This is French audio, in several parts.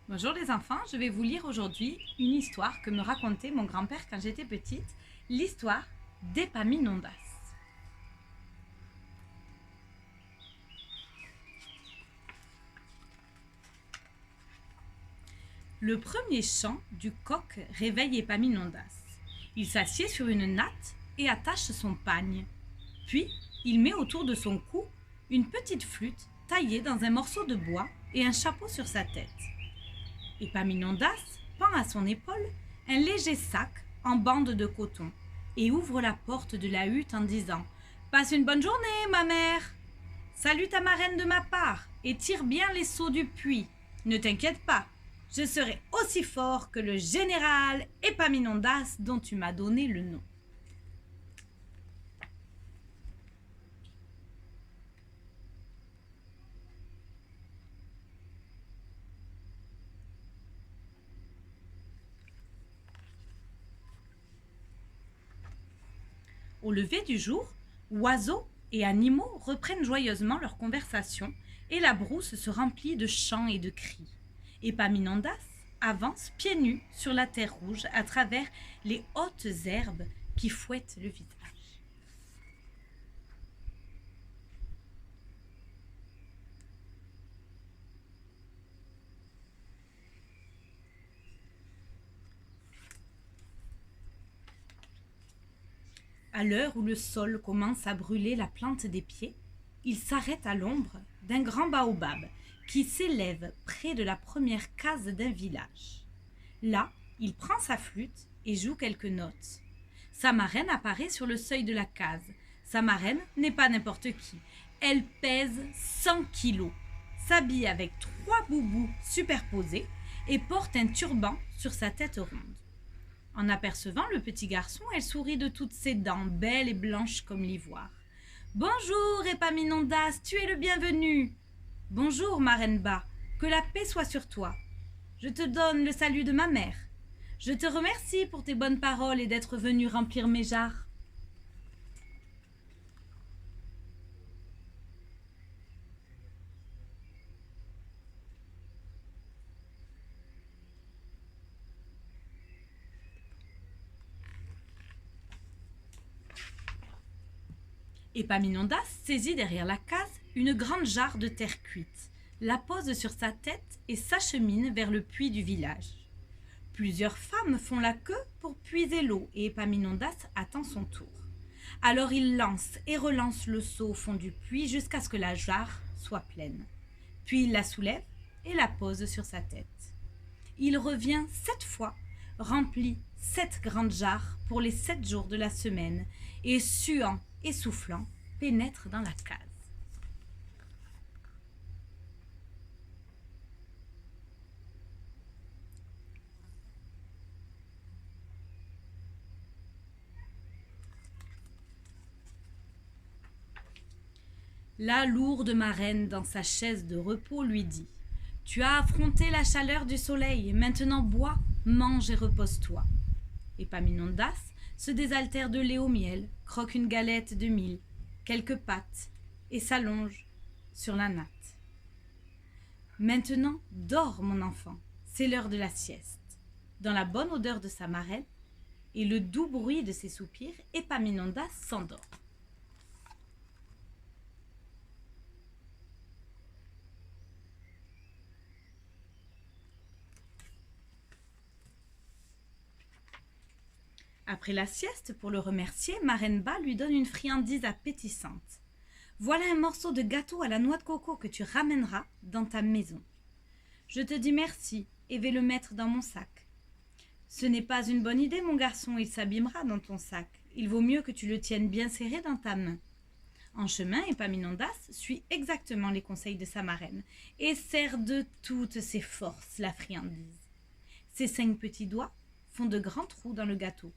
Bonjour les enfants, je vais vous lire aujourd'hui une histoire que me racontait mon grand-père quand j'étais petite, l'histoire d'Épaminondas. Le premier chant du coq réveille Épaminondas. Il s'assied sur une natte et attache son pagne. Puis, il met autour de son cou une petite flûte taillée dans un morceau de bois et un chapeau sur sa tête. Épaminondas pend à son épaule un léger sac en bande de coton et ouvre la porte de la hutte en disant « Passe une bonne journée, ma mère. Salue ta marraine de ma part et tire bien les seaux du puits. Ne t'inquiète pas, je serai aussi fort que le général Épaminondas dont tu m'as donné le nom. » Au lever du jour, oiseaux et animaux reprennent joyeusement leur conversation et la brousse se remplit de chants et de cris. Épaminondas avance pieds nus sur la terre rouge à travers les hautes herbes qui fouettent le visage. À l'heure où le sol commence à brûler la plante des pieds, il s'arrête à l'ombre d'un grand baobab qui s'élève près de la première case d'un village. Là, il prend sa flûte et joue quelques notes. Sa marraine apparaît sur le seuil de la case. Sa marraine n'est pas n'importe qui. Elle pèse 100 kilos, s'habille avec 3 boubous superposés et porte un turban sur sa tête ronde. En apercevant le petit garçon, elle sourit de toutes ses dents, belles et blanches comme l'ivoire. « Bonjour, Épaminondas, tu es le bienvenu. »« Bonjour, marraine Ba, que la paix soit sur toi. Je te donne le salut de ma mère. Je te remercie pour tes bonnes paroles et d'être venu remplir mes jarres. » Épaminondas saisit derrière la case une grande jarre de terre cuite, la pose sur sa tête et s'achemine vers le puits du village. Plusieurs femmes font la queue pour puiser l'eau et Épaminondas attend son tour. Alors il lance et relance le seau au fond du puits jusqu'à ce que la jarre soit pleine. Puis il la soulève et la pose sur sa tête. Il revient 7 fois, remplit 7 grandes jarres pour les 7 jours de la semaine et suant et soufflant, pénètre dans la case. La lourde marraine, dans sa chaise de repos, lui dit « Tu as affronté la chaleur du soleil, maintenant bois, mange et repose-toi. » Épaminondas se désaltère de lait au miel, croque une galette de mil, quelques pâtes, et s'allonge sur la natte. « Maintenant, dors, mon enfant, c'est l'heure de la sieste. » Dans la bonne odeur de sa marraine et le doux bruit de ses soupirs, Épaminondas s'endort. Après la sieste, pour le remercier, Marraine Ba lui donne une friandise appétissante. Voilà un morceau de gâteau à la noix de coco que tu ramèneras dans ta maison. Je te dis merci et vais le mettre dans mon sac. Ce n'est pas une bonne idée, mon garçon, il s'abîmera dans ton sac. Il vaut mieux que tu le tiennes bien serré dans ta main. En chemin, Épaminondas suit exactement les conseils de sa marraine et serre de toutes ses forces la friandise. Ses 5 petits doigts font de grands trous dans le gâteau.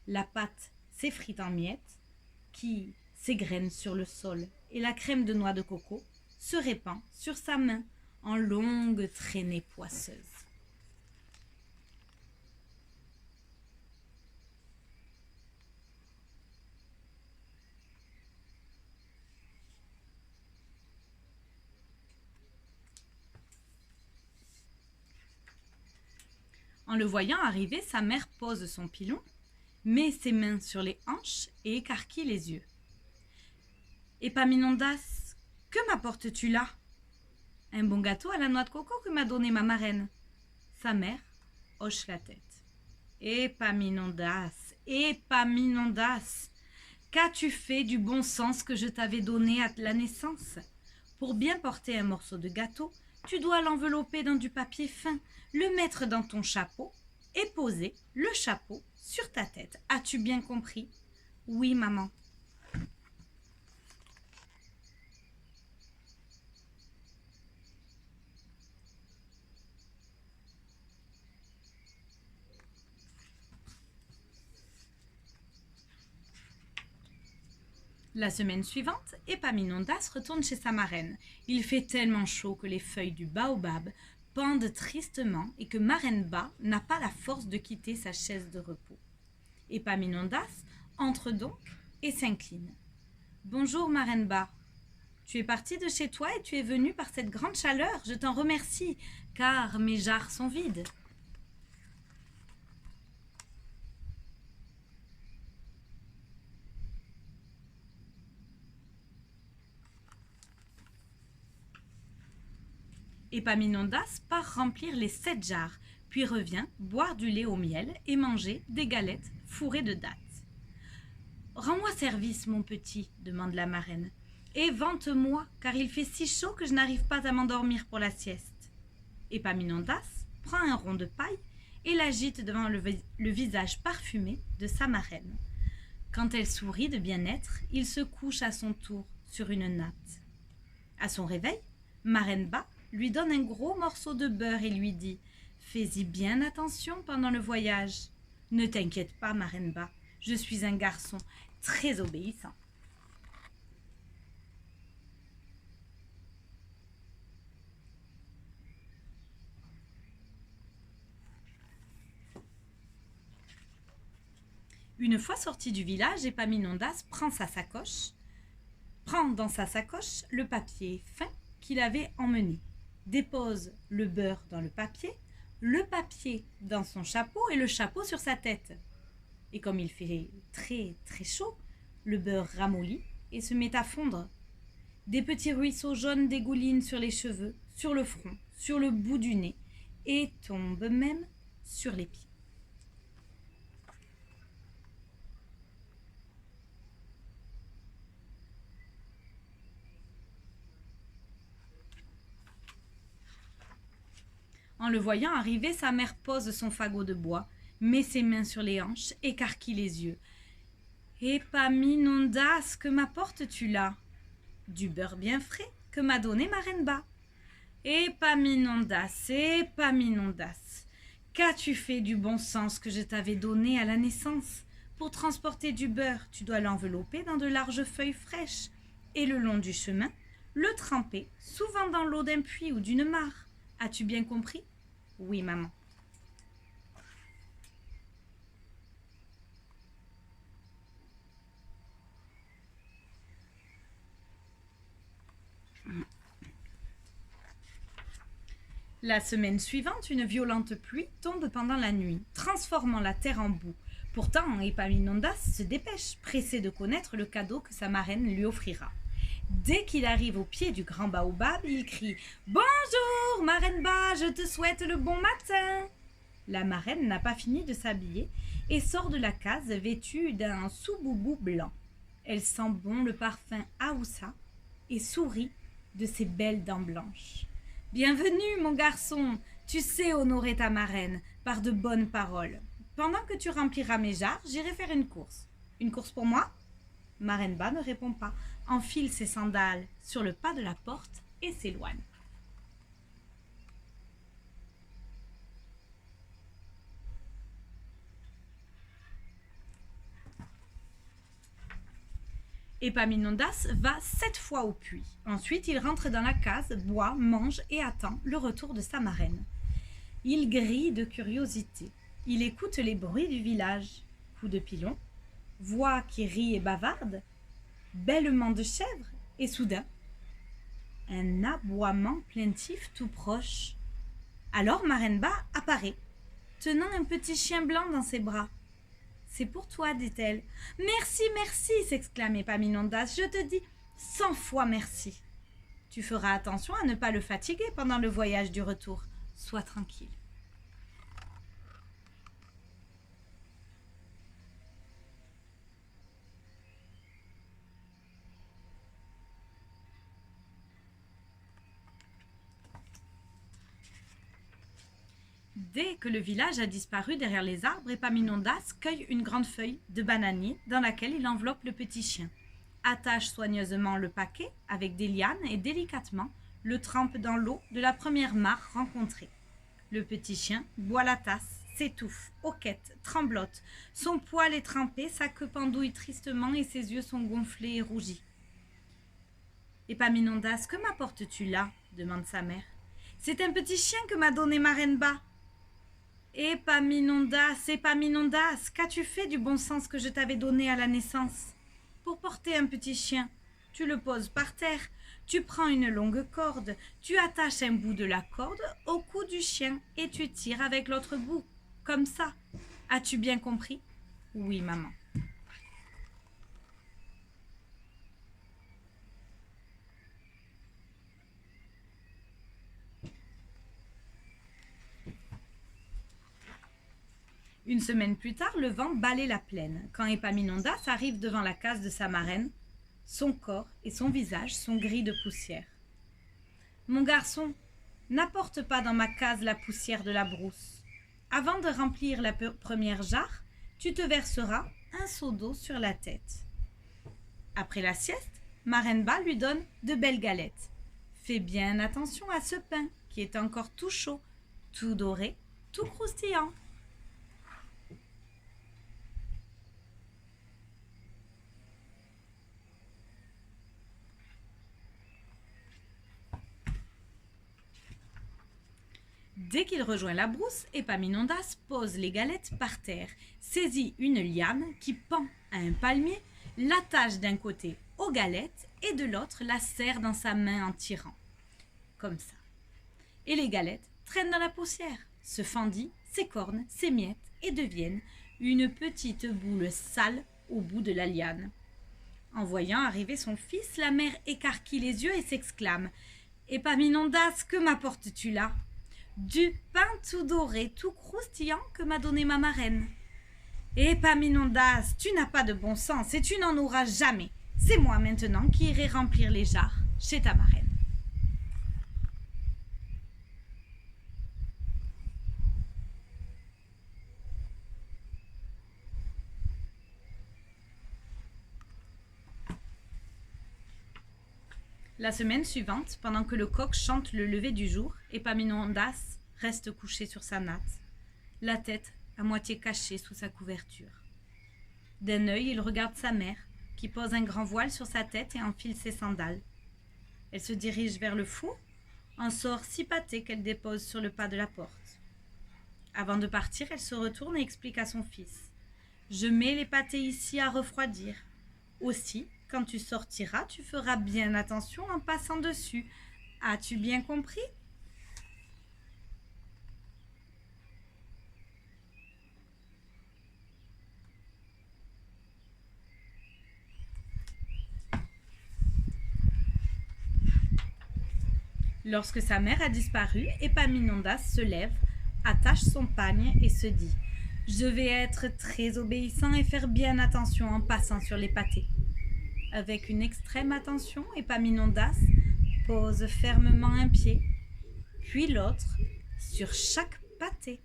La pâte s'effrite en miettes qui s'égrènent sur le sol et la crème de noix de coco se répand sur sa main en longues traînées poisseuses. En le voyant arriver, sa mère pose son pilon, met ses mains sur les hanches et écarquille les yeux. « Épaminondas, que m'apportes-tu là ?»« Un bon gâteau à la noix de coco que m'a donné ma marraine. » Sa mère hoche la tête. « Épaminondas, Épaminondas, qu'as-tu fait du bon sens que je t'avais donné à la naissance ? Pour bien porter un morceau de gâteau, tu dois l'envelopper dans du papier fin, le mettre dans ton chapeau et poser le chapeau sur ta tête. As-tu bien compris ? Oui, maman. La semaine suivante, Épaminondas retourne chez sa marraine. Il fait tellement chaud que les feuilles du baobab pendent tristement et que Marraine Ba n'a pas la force de quitter sa chaise de repos. Épaminondas entre donc et s'incline. « Bonjour, Marraine Ba. Tu es partie de chez toi et tu es venue par cette grande chaleur. Je t'en remercie, car mes jarres sont vides. » Épaminondas part remplir les 7 jarres, puis revient boire du lait au miel et manger des galettes fourrées de dattes. « Rends-moi service, mon petit, demande la marraine, et vante-moi, car il fait si chaud que je n'arrive pas à m'endormir pour la sieste. » Épaminondas prend un rond de paille et l'agite devant le visage parfumé de sa marraine. Quand elle sourit de bien-être, il se couche à son tour sur une natte. À son réveil, Marraine Ba lui donne un gros morceau de beurre et lui dit « Fais-y bien attention pendant le voyage. Ne t'inquiète pas, Marraine Ba, je suis un garçon très obéissant. » Une fois sorti du village, Épaminondas prend dans sa sacoche le papier fin qu'il avait emmené, dépose le beurre dans le papier dans son chapeau et le chapeau sur sa tête. Et comme il fait très très chaud, le beurre ramollit et se met à fondre. Des petits ruisseaux jaunes dégoulinent sur les cheveux, sur le front, sur le bout du nez et tombent même sur les pieds. En le voyant arriver, sa mère pose son fagot de bois, met ses mains sur les hanches, écarquille les yeux. « Épaminondas, que m'apportes-tu là ?»« Du beurre bien frais que m'a donné Marraine Ba. »« Épaminondas, Épaminondas, qu'as-tu fait du bon sens que je t'avais donné à la naissance ? Pour transporter du beurre, tu dois l'envelopper dans de larges feuilles fraîches et le long du chemin, le tremper, souvent dans l'eau d'un puits ou d'une mare. As-tu bien compris ? Oui, maman. La semaine suivante, une violente pluie tombe pendant la nuit, transformant la terre en boue. Pourtant, Épaminondas se dépêche, pressé de connaître le cadeau que sa marraine lui offrira. Dès qu'il arrive au pied du grand baobab, il crie « Bonjour, Marraine Ba, je te souhaite le bon matin !» La marraine n'a pas fini de s'habiller et sort de la case vêtue d'un sous-boubou blanc. Elle sent bon le parfum Aoussa et sourit de ses belles dents blanches. « Bienvenue, mon garçon, tu sais honorer ta marraine par de bonnes paroles. Pendant que tu rempliras mes jarres, j'irai faire une course. Une course pour moi ?» Marraine Ba ne répond pas, enfile ses sandales sur le pas de la porte et s'éloigne. Épaminondas va 7 fois au puits. Ensuite, il rentre dans la case, boit, mange et attend le retour de sa marraine. Il grille de curiosité. Il écoute les bruits du village. Coups de pilon, voix qui rit et bavarde, bêlement de chèvre, et soudain, un aboiement plaintif tout proche. Alors Marraine Ba apparaît. tenant un petit chien blanc dans ses bras. « C'est pour toi, dit-elle. »« Merci, merci, s'exclame Épaminondas. Je te dis 100 fois merci. Tu feras attention à ne pas le fatiguer pendant le voyage du retour. Sois tranquille. » Dès que le village a disparu derrière les arbres, Épaminondas cueille une grande feuille de bananier dans laquelle il enveloppe le petit chien, attache soigneusement le paquet avec des lianes et délicatement le trempe dans l'eau de la première mare rencontrée. Le petit chien boit la tasse, s'étouffe, hoquette, tremblote. Son poil est trempé, sa queue pendouille tristement et ses yeux sont gonflés et rougis. « Épaminondas, que m'apportes-tu là ?» demande sa mère. « C'est un petit chien que m'a donné Marenba. »« Épaminondas, Épaminondas, qu'as-tu fait du bon sens que je t'avais donné à la naissance ? Pour porter un petit chien, tu le poses par terre, tu prends une longue corde, tu attaches un bout de la corde au cou du chien et tu tires avec l'autre bout, comme ça. As-tu bien compris ? » ?»« Oui, maman. » Une semaine plus tard, le vent balaie la plaine. Quand Épaminondas arrive devant la case de sa marraine, son corps et son visage sont gris de poussière. « Mon garçon, n'apporte pas dans ma case la poussière de la brousse. Avant de remplir la première jarre, tu te verseras un seau d'eau sur la tête. » Après la sieste, Marenba lui donne de belles galettes. « Fais bien attention à ce pain qui est encore tout chaud, tout doré, tout croustillant. » Dès qu'il rejoint la brousse, Épaminondas pose les galettes par terre, saisit une liane qui pend à un palmier, l'attache d'un côté aux galettes et de l'autre la serre dans sa main en tirant. Comme ça. Et les galettes traînent dans la poussière, se fendillent, s'écornent, s'émiettent et deviennent une petite boule sale au bout de la liane. En voyant arriver son fils, la mère écarquille les yeux et s'exclame « Épaminondas, que m'apportes-tu là ?» « Du pain tout doré, tout croustillant que m'a donné ma marraine. »« Épaminondas, tu n'as pas de bon sens et tu n'en auras jamais. C'est moi maintenant qui irai remplir les jarres chez ta marraine. » La semaine suivante, pendant que le coq chante le lever du jour, Épaminondas reste couché sur sa natte, la tête à moitié cachée sous sa couverture. D'un œil, il regarde sa mère, qui pose un grand voile sur sa tête et enfile ses sandales. Elle se dirige vers le four, en sort 6 pâtés qu'elle dépose sur le pas de la porte. Avant de partir, elle se retourne et explique à son fils. « Je mets les pâtés ici à refroidir. Aussi, quand tu sortiras, tu feras bien attention en passant dessus. As-tu bien compris ? » Lorsque sa mère a disparu, Épaminondas se lève, attache son pagne et se dit « Je vais être très obéissant et faire bien attention en passant sur les pâtés. » Avec une extrême attention, Épaminondas pose fermement un pied, puis l'autre, sur chaque pâté.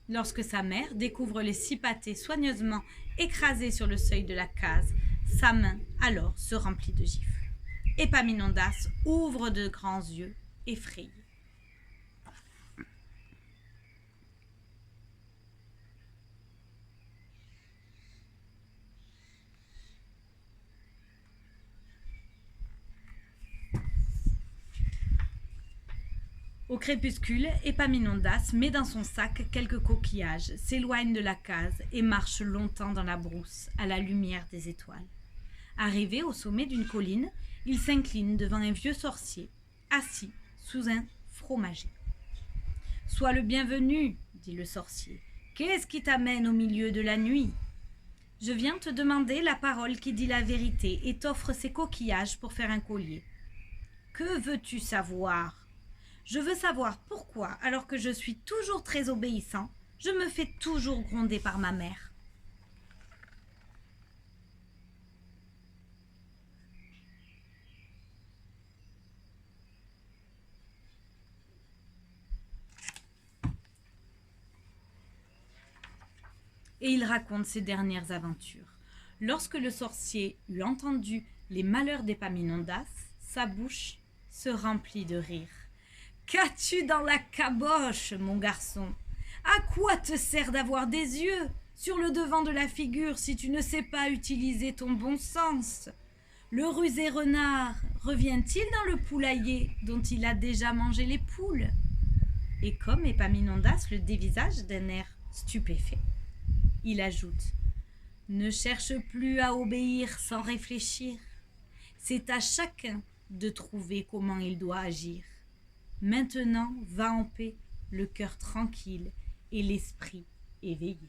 Lorsque sa mère découvre les 6 pâtés soigneusement écrasés sur le seuil de la case, sa main alors se remplit de gifles. Épaminondas ouvre de grands yeux, effrayé. Au crépuscule, Épaminondas met dans son sac quelques coquillages, s'éloigne de la case et marche longtemps dans la brousse à la lumière des étoiles. Arrivé au sommet d'une colline, il s'incline devant un vieux sorcier, assis sous un fromager. « Sois le bienvenu, dit le sorcier. « Qu'est-ce qui t'amène au milieu de la nuit ?»« Je viens te demander la parole qui dit la vérité et t'offre ces coquillages pour faire un collier. »« Que veux-tu savoir ?»« Je veux savoir pourquoi, alors que je suis toujours très obéissant, je me fais toujours gronder par ma mère. » Et il raconte ses dernières aventures. Lorsque le sorcier eut entendu les malheurs d'Épaminondas, sa bouche se remplit de rire. « Qu'as-tu dans la caboche, mon garçon? À quoi te sert d'avoir des yeux sur le devant de la figure si tu ne sais pas utiliser ton bon sens? Le rusé renard revient-il dans le poulailler dont il a déjà mangé les poules ?» Et comme Épaminondas le dévisage d'un air stupéfait, il ajoute « Ne cherche plus à obéir sans réfléchir. C'est à chacun de trouver comment il doit agir. Maintenant, va en paix, le cœur tranquille et l'esprit éveillé. »